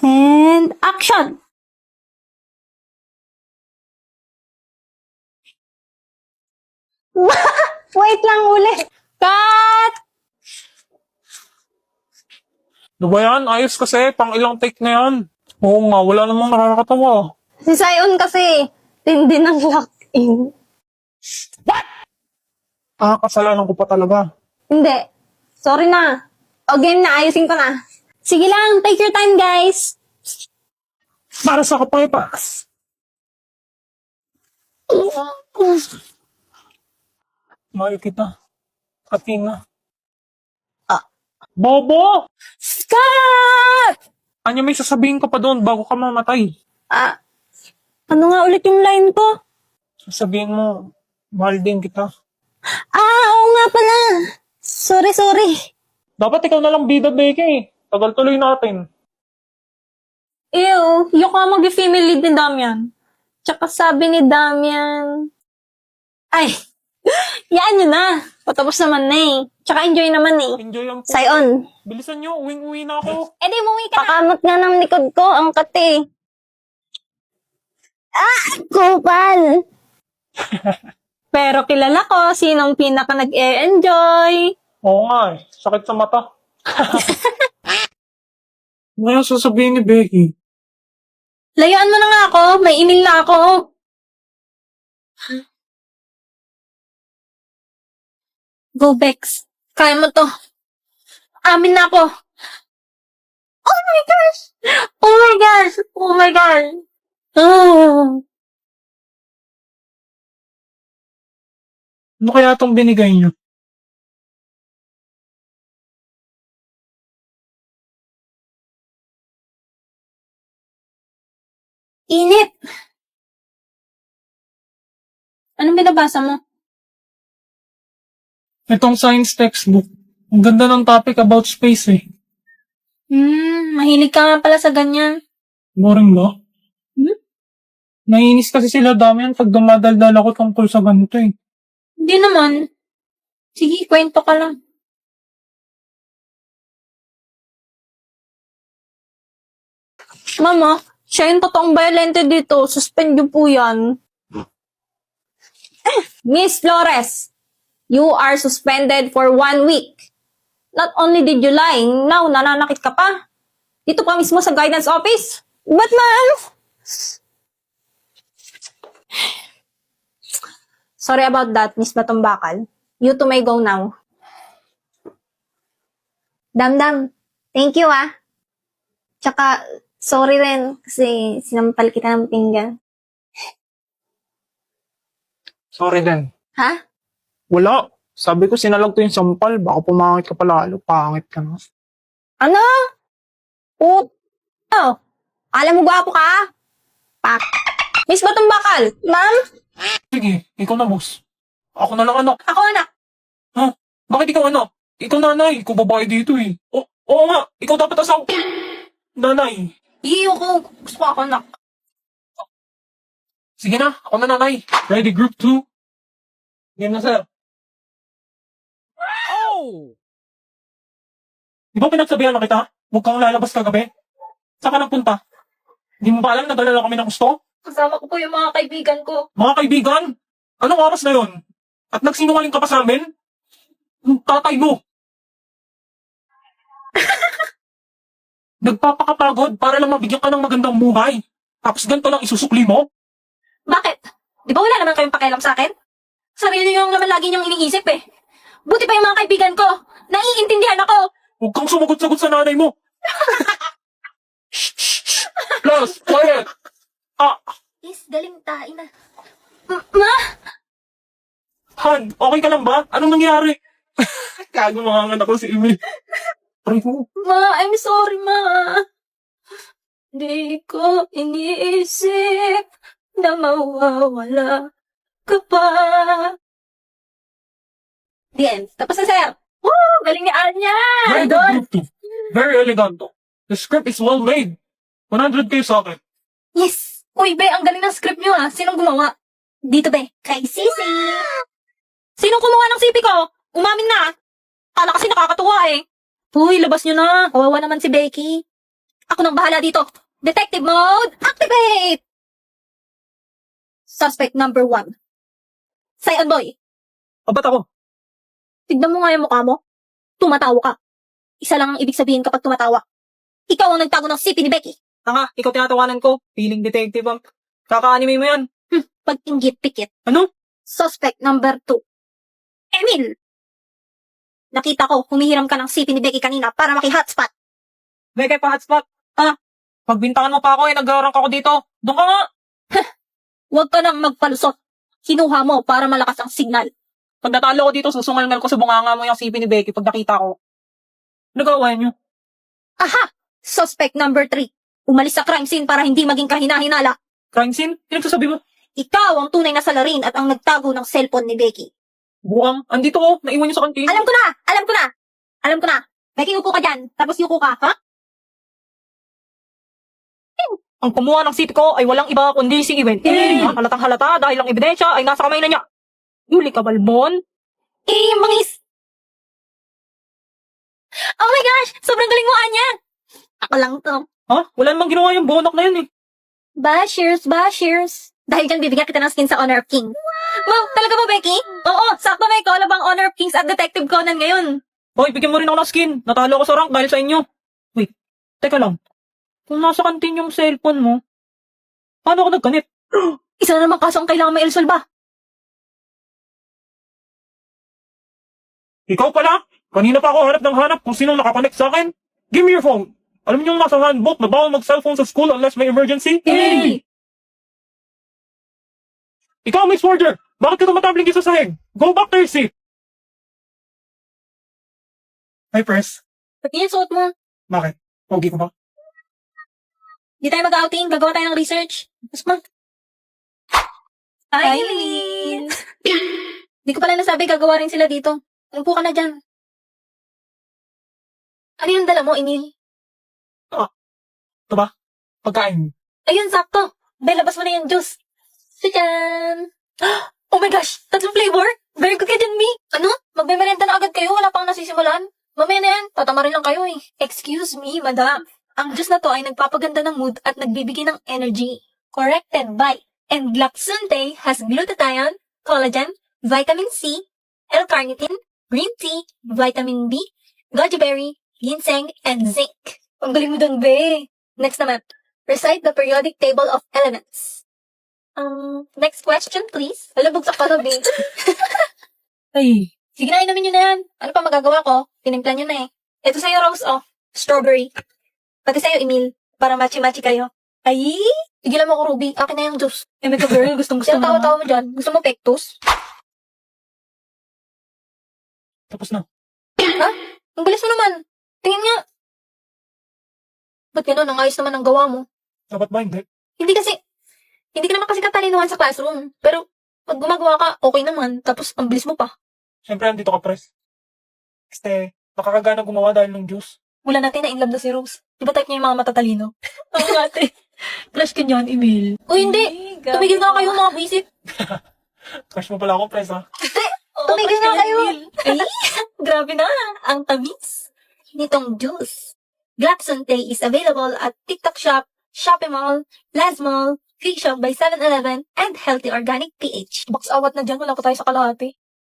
And action! Wait lang ulit. Cut! Ano ba yan? Ayos kasi, pang ilang take na yan. Oo nga, wala namang nakakatawa. Si Sion kasi, tindi ng lock-in. Kasalanan ko pa talaga. Hindi. Sorry na. O game na, ayusin ko na. Sige lang, take your time guys. Para sa kapaypas. Mahal kita. Katina. Bobo! Cut! Anya may sasabihin ka pa doon bago ka mamatay. Ano nga ulit yung line ko? Sasabihin mo, mahal din kita. Oo nga pala. Sorry. Dapat ikaw na lang bida, Becky. Tagal tuloy natin. Ew, yung ka mag-female lead ni Damian. Tsaka sabi ni Damian, ay, yaan nyo na. Patapos naman na eh. Tsaka enjoy naman eh. Enjoy ang po. Sion. Bilisan nyo, uwing-uwi na ako. Eh di umuwi ka na. Pakamot nga ng likod ko, ang kati. Kupal. Pero kilala ko, sinong pinaka nag-e-enjoy. Oo nga eh, sakit sa mata. Ngayon sasabihin ni Becky. Layuan mo na nga ako, may inil na ako. Go, Bex. Kaya mo to. Amin na ako. Oh my gosh! Oh my gosh! Oh my gosh! Oh. Ano kaya itong binigay nyo? Init! Anong binabasa mo? Itong science textbook. Ang ganda ng topic about space eh. Mahilig ka nga pala sa ganyan. Boring ba? Hmm? Naiinis kasi sila dami yan pag dumadaldal ako tungkol sa ganito eh. Hindi naman. Sige, kwento ka lang. Mama, siya yung totoong violente dito. Suspend niyo po yan. Miss Flores, you are suspended for 1 week. Not only did you lie, now nananakit ka pa. Dito pa mismo sa guidance office. But ma'am? Sorry about that, Miss Batumbakal. You two may go now. Damdam, thank you ah. Tsaka, sorry rin kasi sinampal kita ng pinggan. Sorry din. Ha? Wala. Sabi ko sinalag ko yung sampal. Baka pumangit ka pa lalo. Pangit ka na. Ano? Oh, alam mo gwapo ka? Pak. Miss Batumbakal, ma'am? Sige, ikaw na boss. Ako na lang anak. Ako anak. Ha? Bakit ikaw anak? Ikaw nanay. Ikaw babae dito eh. Oo nga. Ikaw dapat asaw. Nanay. Iyo ko. Gusto ko ako anak. Sige na. Ako na nanay. Ready group 2? Game na sir. Oh! Di ba pinagsabihan na kita? Huwag kang lalabas kagabi. Saan ka nagpunta? Di mo ba alam na dala kami ng gusto? Kasama ko po yung mga kaibigan ko. Mga kaibigan? Anong oras na yon? At nagsinungaling ka pa sa amin? Yung tatay mo. Nagpapakapagod para lang mabigyan ka ng magandang buhay. Tapos ganito lang isusukli mo? Bakit? Di ba wala naman kayong pakialam sa akin? Sarili nyo naman lagi nyong iniisip eh. Buti pa yung mga kaibigan ko. Naiintindihan ako. Huwag kang sumagot-sagot sa nanay mo. Shh, shh, shh. Plus, quiet. Is, galing tayo na. Ma? Han, okay ka lang ba? Anong nangyari? Kago mga anak ko si Emil. Pray mo. Ma, I'm sorry, ma. Di ko iniisip na mawawala ka pa. The end. Tapos na, sir. Woo! Galing ni Anya! Very Idol! good group 2. Very eleganto. The script is well made. 100K sa akin. Yes! Uy, be, ang galing ng script nyo, ah. Sinong gumawa? Dito, be. Kay Sisi. Sinong kumuha ng sipi ko? Umamin na. Kala kasi nakakatuwa, eh. Uy, labas nyo na. Kawawa naman si Becky. Ako nang bahala dito. Detective mode, activate! Suspect number 1. Cyan boy, Ba't ako? tignan mo nga yung mukha mo. Tumatawa ka. Isa lang ang ibig sabihin kapag tumatawa. Ikaw ang nagtago ng sipi ni Becky. Tanga, ikaw tinatawanan ko. Feeling detective ang kaka-anime mo yan. Pag-inggit pikit. Ano? Suspect number 2. Emil! Nakita ko, humihiram ka ng sipi ni Becky kanina para maki-hotspot. May pa hotspot. Pagbintangan mo pa ako nag-rank ako dito. Doon ka nga. Huwag ka nang magpalusot. Kinuha mo para malakas ang signal. Pag natalo ko dito, susungal ko sa bunganga mo yung sipi ni Becky pag nakita ko. Nagawa niyo. Aha! Suspect number 3. Umalis sa crime scene para hindi maging kahina-hinala. Crime scene? Pinagsasabi mo? Ikaw ang tunay na salarin at ang nagtago ng cellphone ni Becky. Buwang, andito ko. Naiwan niyo sa kantin. Alam ko na! Alam ko na! Alam ko na! Becky, upo ka dyan. Tapos yuko ka, ha? Ang kumuha ng sipi ko ay walang iba kundi si Iwen. Halatang halata dahil ang ebidensya ay nasa kamay na niya. Huli ka, Balbon. Mangis! Oh my gosh! Sobrang galing mo, Anya! Ako lang to. Ha? Wala namang ginawa yung bonak na yun eh. Bashers, bashers. Dahil dyan, bibigyan kita ng skin sa Honor of King. Wow, talaga ba, Becky? Oo, sakto may collab ang Honor of Kings at Detective Conan ngayon. Hoy, bigyan mo rin ako ng skin. Natalo ako sa rank dahil sa inyo. Wait, teka lang. Kung nasa kantin yung cellphone mo, paano ako nagkanit? Isa na naman kaso ang kailangan may Elsol ba? Ikaw pala? Kanina pa ako hanap kung sinong nakakonect sa akin. Give me your phone. Alam niyo yung nasa handbook na bawal mag-cellphone sa school unless may emergency? Hey! Ikaw, Miss Warder! Bakit ka tumatabling sa sahig? Go back to your seat! Hi, Press. Ba't yan suot mo? Bakit? Pogi ko ba? Di tayo mag-outing, gagawa tayo ng research. Mas mag... Hi, Eileen! Di ko pala nasabi, gagawa rin sila dito. Upo ka na dyan. Ano yung dala mo, Emil? Ito ba? Pagkain. Ayun, sakto. Be, labas mo na yung juice. Tadyan! Oh my gosh! Tatlong flavor? Very good ka dyan, Mi. Ano? Magmemerenda na agad kayo? Wala pang nasisimulan? Mamaya na yan. Tatama rin lang kayo eh. Excuse me, madam. Ang juice na to ay nagpapaganda ng mood at nagbibigay ng energy. Corrected by Englaxunte has glutathione, collagen, vitamin C, L-carnitine, green tea, vitamin B, goji berry, ginseng, and zinc. Ang galing mo dun, be. Next naman, recite the periodic table of elements. Next question, please. Alam, bugsak pa to, be. Ay, Sige na, inumin nyo na yan. Ano pa magagawa ko? Tinimplan nyo na eh. Ito sa'yo, Rose, oh. Strawberry. Pati sa'yo, Emil. Para matchy-matchy kayo. Ay! Tigilan mo ko, Ruby. Akin na yung juice. Emeka girl, gustong gusto Sino mo. tawa-tawa mo dyan? Gusto mo pectus? Tapos na. Ang bilis mo naman. Tingin nga. Ba't gano'n? Ang ayos naman ang gawa mo. Dapat ba hindi? Hindi ka naman kasi katalinuhan sa classroom. Pero, pag gumagawa ka, okay naman. Tapos, ang bilis mo pa. Siyempre, andito ka, Press. Este, nakakagana gumawa dahil ng juice. Mula natin na in love na si Rose. Di ba type niya yung mga matatalino? Oo, ate. Crush ka niyan, Emil. Uy, hindi. Tumigil nga kayo, mga buisit. Crush mo pala ako, Press, ha? Tumigil nga kayo. Ay, grabe na. Ang tamis. Nitong juice. Glaxonte is available at TikTok Shop, Shopee Mall, Laz Mall, Free Shop by 7-Eleven, and Healthy Organic PH. Box awat na dyan. Wala pa tayo sa kalahati.